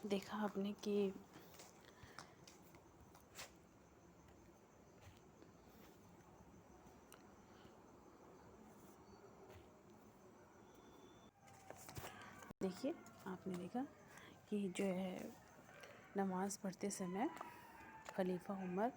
देखा आपने कि देखिए आपने देखा कि जो है नमाज़ पढ़ते समय खलीफा उमर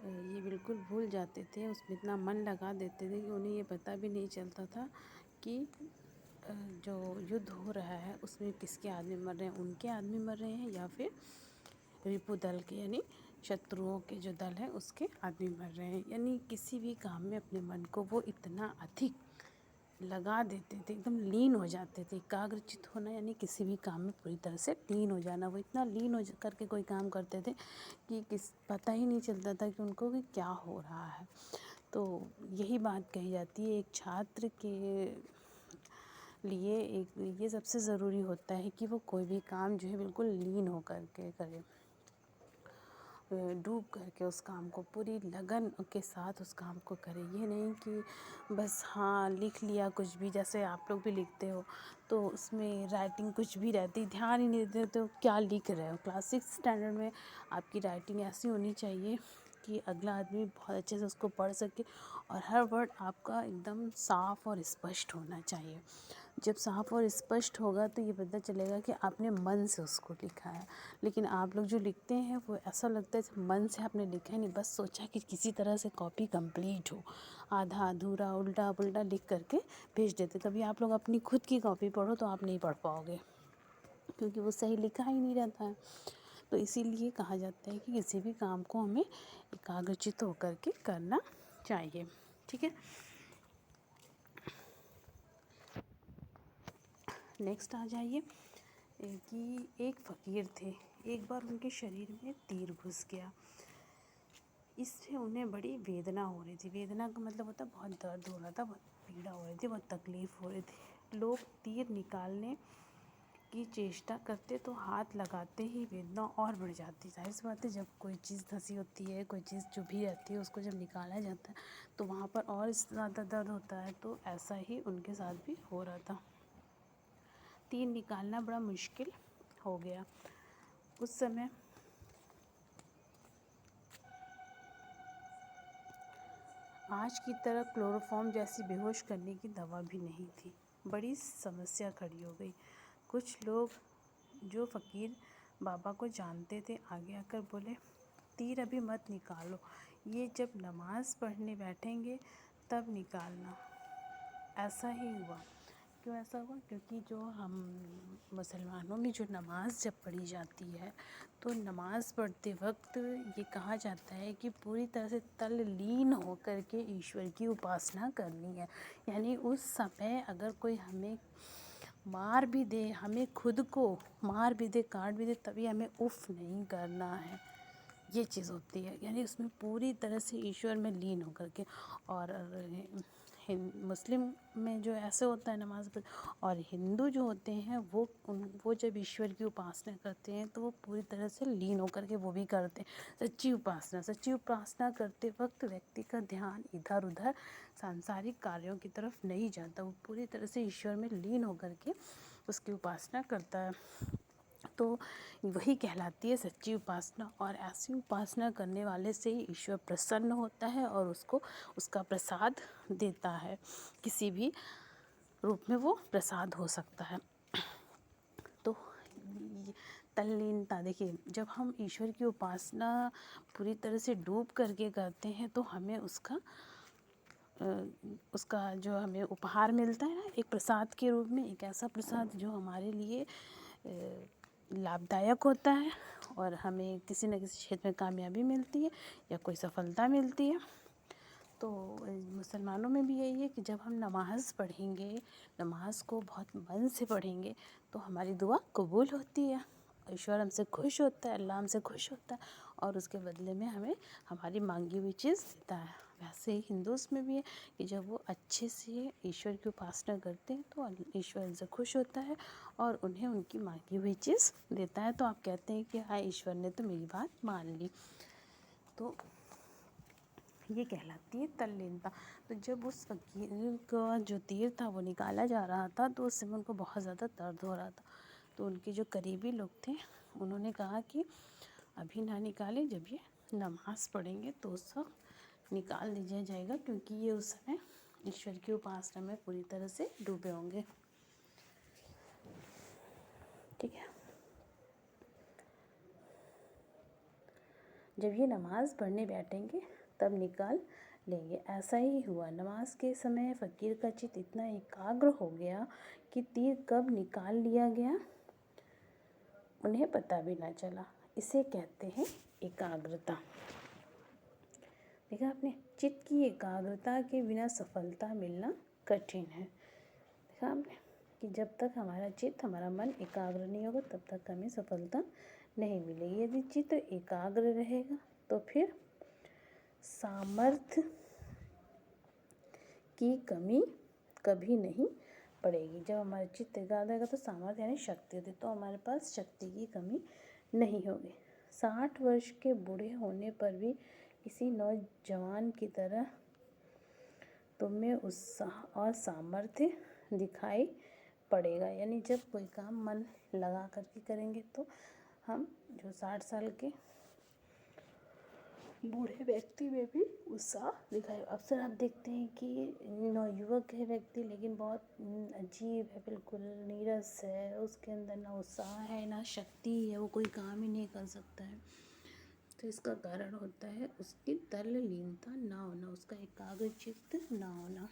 ये बिल्कुल भूल जाते थे, उसमें इतना मन लगा देते थे कि उन्हें ये पता भी नहीं चलता था कि जो युद्ध हो रहा है उसमें किसके आदमी मर रहे हैं, उनके आदमी मर रहे हैं या फिर रिपु दल के यानी शत्रुओं के जो दल है उसके आदमी मर रहे हैं। यानी किसी भी काम में अपने मन को वो इतना अधिक लगा देते थे, एकदम लीन हो जाते थे। एकाग्रचित होना यानी किसी भी काम में पूरी तरह से लीन हो जाना। वो इतना लीन हो करके कोई काम करते थे कि पता ही नहीं चलता था कि उनको कि क्या हो रहा है। तो यही बात कही जाती है एक छात्र के लिए, एक ये सबसे ज़रूरी होता है कि वो कोई भी काम जो है बिल्कुल लीन हो करके करे, डूब करके उस काम को पूरी लगन के साथ उस काम को करें। ये नहीं कि बस हाँ लिख लिया कुछ भी, जैसे आप लोग भी लिखते हो तो उसमें राइटिंग कुछ भी रहती, ध्यान ही नहीं देते तो क्या लिख रहे हो। क्लास 6 स्टैंडर्ड में आपकी राइटिंग ऐसी होनी चाहिए कि अगला आदमी बहुत अच्छे से उसको पढ़ सके और हर वर्ड आपका एकदम साफ़ और स्पष्ट होना चाहिए। जब साफ़ और स्पष्ट होगा तो ये पता चलेगा कि आपने मन से उसको लिखा है। लेकिन आप लोग जो लिखते हैं वो ऐसा लगता है मन से आपने लिखा ही नहीं, बस सोचा कि किसी तरह से कॉपी कंप्लीट हो, आधा अधूरा उल्टा पुल्टा लिख करके भेज देते। कभी आप लोग अपनी खुद की कॉपी पढ़ो तो आप नहीं पढ़ पाओगे, क्योंकि वो सही लिखा ही नहीं रहता है। तो इसीलिए कहा जाता है कि किसी भी काम को हमें एकाग्रचित होकर के करना चाहिए। ठीक है, नेक्स्ट आ जाइए कि एक फ़कीर थे, एक बार उनके शरीर में तीर घुस गया। इससे उन्हें बड़ी वेदना हो रही थी। वेदना का मतलब होता है बहुत दर्द हो रहा था, बहुत पीड़ा हो रही थी, बहुत तकलीफ़ हो रही थी। लोग तीर निकालने की चेष्टा करते तो हाथ लगाते ही वेदना और बढ़ जाती। जाहिर सी बात है, जब कोई चीज़ धंसी होती है, कोई चीज़ चुभी रहती है, उसको जब निकाला जाता है तो वहाँ पर और ज़्यादा दर्द होता है। तो ऐसा ही उनके साथ भी हो रहा था। तीर निकालना बड़ा मुश्किल हो गया। उस समय आज की तरह क्लोरोफॉर्म जैसी बेहोश करने की दवा भी नहीं थी। बड़ी समस्या खड़ी हो गई। कुछ लोग जो फ़कीर बाबा को जानते थे आगे आकर बोले, तीर अभी मत निकालो, ये जब नमाज़ पढ़ने बैठेंगे तब निकालना। ऐसा ही हुआ। क्यों ऐसा हुआ? क्योंकि जो हम मुसलमानों में जो नमाज़ जब पढ़ी जाती है तो नमाज़ पढ़ते वक्त ये कहा जाता है कि पूरी तरह से तल्लीन होकर के ईश्वर की उपासना करनी है। यानी उस समय अगर कोई हमें मार भी दे, हमें खुद को मार भी दे, काट भी दे, तभी हमें उफ़ नहीं करना है। ये चीज़ होती है, यानी उसमें पूरी तरह से ईश्वर में लीन होकर के। और मुस्लिम में जो ऐसे होता है नमाज़ पर, और हिंदू जो होते हैं वो जब ईश्वर की उपासना करते हैं तो वो पूरी तरह से लीन होकर के वो भी करते हैं सच्ची उपासना करते वक्त व्यक्ति का ध्यान इधर उधर सांसारिक कार्यों की तरफ नहीं जाता। वो पूरी तरह से ईश्वर में लीन होकर के उसकी उपासना करता है। तो वही कहलाती है सच्ची उपासना। और ऐसी उपासना करने वाले से ही ईश्वर प्रसन्न होता है और उसको उसका प्रसाद देता है। किसी भी रूप में वो प्रसाद हो सकता है। तो तल्लीनता, देखिए जब हम ईश्वर की उपासना पूरी तरह से डूब करके करते हैं तो हमें उसका जो हमें उपहार मिलता है ना, एक प्रसाद के रूप में, एक ऐसा प्रसाद जो हमारे लिए लाभदायक होता है और हमें किसी न किसी क्षेत्र में कामयाबी मिलती है या कोई सफलता मिलती है। तो मुसलमानों में भी यही है कि जब हम नमाज़ पढ़ेंगे, नमाज़ को बहुत मन से पढ़ेंगे तो हमारी दुआ कबूल होती है, ईश्वर हमसे खुश होता है, अल्लाह हमसे खुश होता है और उसके बदले में हमें हमारी मांगी हुई चीज़ देता है। वैसे ही हिंदूज़ में भी है कि जब वो अच्छे से ईश्वर की उपासना करते हैं तो ईश्वर उनसे खुश होता है और उन्हें उनकी मांगी हुई चीज़ देता है। तो आप कहते हैं कि हाँ, ईश्वर ने तो मेरी बात मान ली। तो ये कहलाती है तल्लीनता। तो जब उस फ़कीर का जो तीर था वो निकाला जा रहा था तो उस समय उनको बहुत ज़्यादा दर्द हो रहा था। तो उनके जो करीबी लोग थे उन्होंने कहा कि अभी ना निकालें, जब ये नमाज़ पढ़ेंगे तो उस वक्त निकाल दिया जाएगा, क्योंकि ये उस समय ईश्वर की उपासना में पूरी तरह से डूबे होंगे। ठीक है। जब ये नमाज़ पढ़ने बैठेंगे तब निकाल लेंगे। ऐसा ही हुआ। नमाज के समय फ़कीर का चित्त इतना एकाग्र हो गया कि तीर कब निकाल लिया गया उन्हें पता भी ना चला। इसे कहते हैं एकाग्रता। देखा आपने, चित्त की एकाग्रता के बिना सफलता मिलना कठिन है। देखा आपने कि जब तक हमारा चित्त, हमारा मन एकाग्र नहीं होगा तब तक हमें सफलता नहीं मिलेगी। यदि चित्त एकाग्र रहेगा तो फिर सामर्थ्य की कमी कभी नहीं पड़ेगी। जब हमारा चित्त एकाग्र रहेगा तो सामर्थ्य यानी शक्ति होती, तो हमारे पास शक्ति की कमी नहीं होगी। 60 वर्ष के बूढ़े होने पर भी किसी नौजवान की तरह तुम में उत्साह और सामर्थ्य दिखाई पड़ेगा। यानी जब कोई काम मन लगा करके करेंगे तो हम जो 60 साल के बूढ़े व्यक्ति में भी उत्साह दिखाई। अक्सर आप देखते हैं कि युवक है व्यक्ति लेकिन बहुत अजीब है, बिल्कुल नीरस है, उसके अंदर ना उत्साह है ना शक्ति है, वो कोई काम ही नहीं कर सकता है। तो इसका कारण होता है उसकी तल्लीनता ना होना, उसका एकाग्र चित्त ना होना।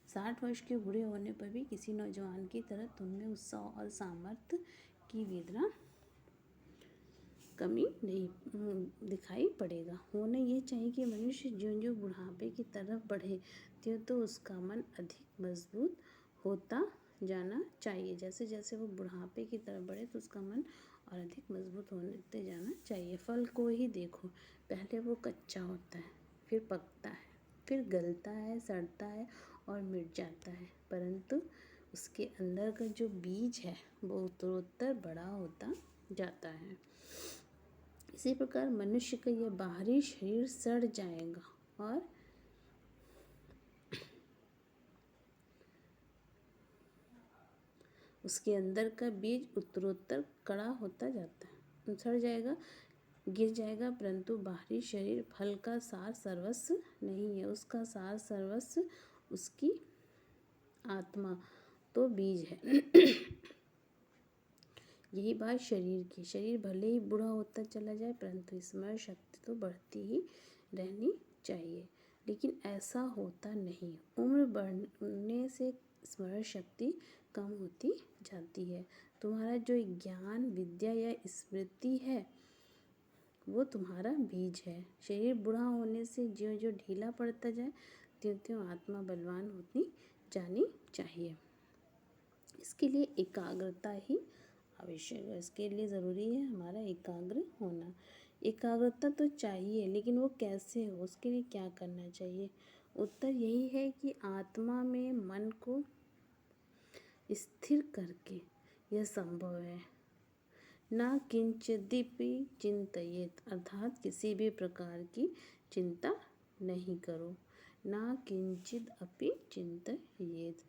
साठ वर्ष के बूढ़े होने पर भी किसी नौजवान की तरह तुममें उत्साह और सामर्थ्य की वेदना कमी नहीं दिखाई पड़ेगा। होना ये चाहिए कि मनुष्य ज्यों ज्यों बुढ़ापे की तरफ बढ़े त्यों तो उसका मन अधिक मजबूत होता जाना चाहिए। जैसे जैसे वो बुढ़ापे की तरफ बढ़े तो उसका मन और अधिक मजबूत होते जाना चाहिए। फल को ही देखो, पहले वो कच्चा होता है, फिर पकता है, फिर गलता है, सड़ता है और मिट जाता है, परंतु उसके अंदर का जो बीज है वो उत्तरोत्तर बड़ा होता जाता है। इसी प्रकार मनुष्य का यह बाहरी शरीर सड़ जाएगा और उसके अंदर का बीज उत्तरोत्तर कड़ा होता जाता है, सड़ जाएगा, गिर जाएगा, परंतु बाहरी शरीर फल का सार सर्वस्व नहीं है। उसका सार सर्वस्व उसकी आत्मा तो बीज है। यही बात शरीर की। शरीर भले ही बूढ़ा होता चला जाए परंतु स्मरण शक्ति तो बढ़ती ही रहनी चाहिए, लेकिन ऐसा होता नहीं। उम्र बढ़ने से स्मरण शक्ति कम होती जाती है। तुम्हारा जो ज्ञान, विद्या या स्मृति है वो तुम्हारा बीज है। शरीर बूढ़ा होने से ज्यों ज्यों ढीला पड़ता जाए त्यों त्यों आत्मा बलवान होती जानी चाहिए। इसके लिए एकाग्रता ही आवश्यक है। इसके लिए ज़रूरी है हमारा एकाग्र होना। एकाग्रता तो चाहिए, लेकिन वो कैसे हो, उसके लिए क्या करना चाहिए? उत्तर यही है कि आत्मा में मन को स्थिर करके यह संभव है। ना किंचिदपि चिंतयेत, अर्थात किसी भी प्रकार की चिंता नहीं करो। ना किंचिद अपि चिंतयेत,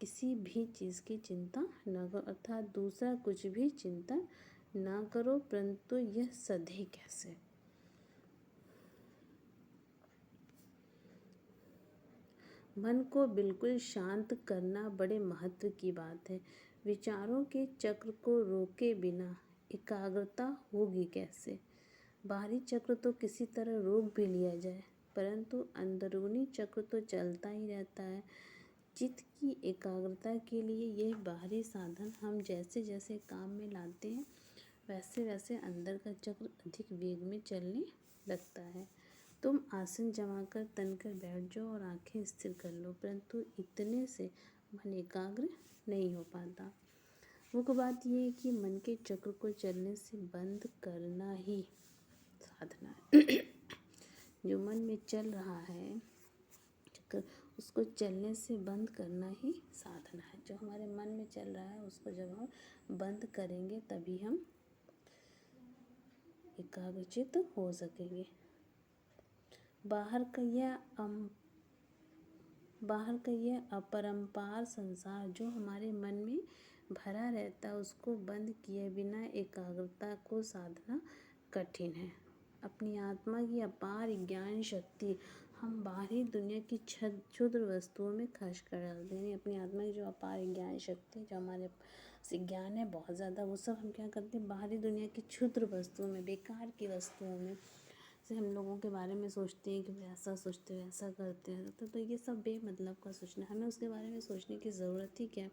किसी भी चीज़ की चिंता न करो, अर्थात दूसरा कुछ भी चिंता ना करो, परंतु यह सधे कैसे? मन को बिल्कुल शांत करना बड़े महत्व की बात है। विचारों के चक्र को रोके बिना एकाग्रता होगी कैसे? बाहरी चक्र तो किसी तरह रोक भी लिया जाए, परंतु अंदरूनी चक्र तो चलता ही रहता है। चित्त की एकाग्रता के लिए यह बाहरी साधन हम जैसे जैसे काम में लाते हैं वैसे वैसे अंदर का चक्र अधिक वेग में चलने लगता है। तुम आसन जमाकर तनकर बैठ जाओ और आंखें स्थिर कर लो, परंतु इतने से मन एकाग्र नहीं हो पाता। मुख्य बात यह है कि मन के चक्र को चलने से बंद करना ही साधना है। जो मन में चल रहा है चक्र, उसको चलने से बंद करना ही साधना है। जो हमारे मन में चल रहा है उसको जब हम बंद करेंगे तभी हम एकाग्रचित्त हो सकेंगे। बाहर का यह अपरंपार संसार जो हमारे मन में भरा रहता है, उसको बंद किए बिना एकाग्रता को साधना कठिन है। अपनी आत्मा की अपार ज्ञान शक्ति हम बाहरी दुनिया की क्षुद्र वस्तुओं में खर्च कर डालते हैं। अपनी आत्मा की जो अपार ज्ञान शक्ति, जो हमारे से ज्ञान है बहुत ज़्यादा, वो सब हम क्या करते हैं, बाहरी दुनिया की क्षुद्र वस्तुओं में, बेकार की वस्तुओं में से हम लोगों के बारे में सोचते हैं कि वैसा सोचते हैं, वैसा करते हैं, तो ये सब बेमतलब का सोचना है। हमें उसके बारे में सोचने की ज़रूरत ही क्या है।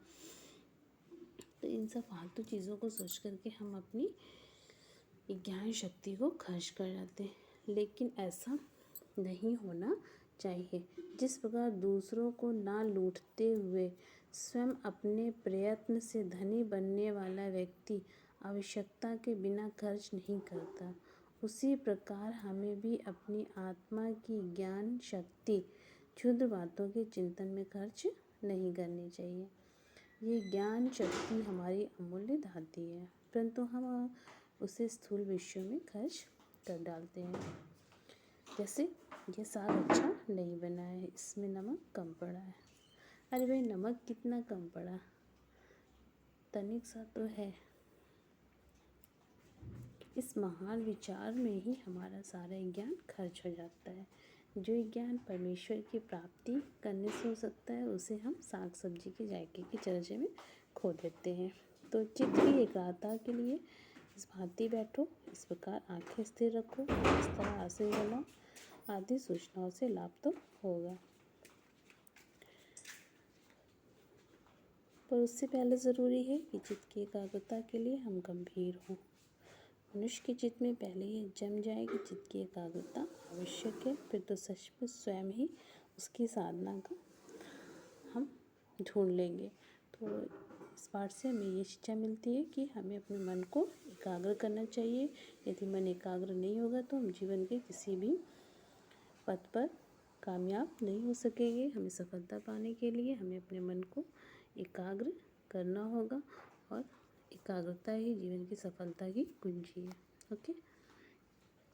तो इन सब फालतू चीज़ों को सोच करके हम अपनी ज्ञान शक्ति को खर्च कर जाते हैं, लेकिन ऐसा नहीं होना चाहिए। जिस प्रकार दूसरों को ना लूटते हुए स्वयं अपने प्रयत्न से धनी बनने वाला व्यक्ति आवश्यकता के बिना खर्च नहीं करता, उसी प्रकार हमें भी अपनी आत्मा की ज्ञान शक्ति क्षुद्र बातों के चिंतन में खर्च नहीं करनी चाहिए। ये ज्ञान शक्ति हमारी अमूल्य धाती है, परंतु हम उसे स्थूल विषयों में खर्च कर डालते हैं। जैसे ये साग अच्छा नहीं बना है, इसमें नमक कम पड़ा है। अरे भाई नमक कितना कम पड़ा, तनिक सा तो है। इस महान विचार में ही हमारा सारा ज्ञान खर्च हो जाता है। जो ज्ञान परमेश्वर की प्राप्ति करने से हो सकता है, उसे हम साग सब्जी के जायके के चर्चे में खो देते हैं। तो चित्त की एकाग्रता के लिए इस भांति बैठो, इस प्रकार आंखें स्थिर रखो, इस तरह आसन बनाओ, आदि सूचनाओं से लाभ तो होगा, पर उससे पहले ज़रूरी है कि चित्त की एकाग्रता के लिए हम गंभीर हों। मनुष्य के चित्त में पहले ये जम जाए कि चित्त की एकाग्रता आवश्यक है, फिर तो सचमुच स्वयं ही उसकी साधना का हम ढूंढ लेंगे। तो इस पाठ से हमें ये शिक्षा मिलती है कि हमें अपने मन को एकाग्र करना चाहिए। यदि मन एकाग्र नहीं होगा तो हम जीवन के किसी भी पथ पर कामयाब नहीं हो सकेंगे। हमें सफलता पाने के लिए हमें अपने मन को एकाग्र करना होगा, और एकाग्रता ही जीवन की सफलता की कुंजी है। ओके।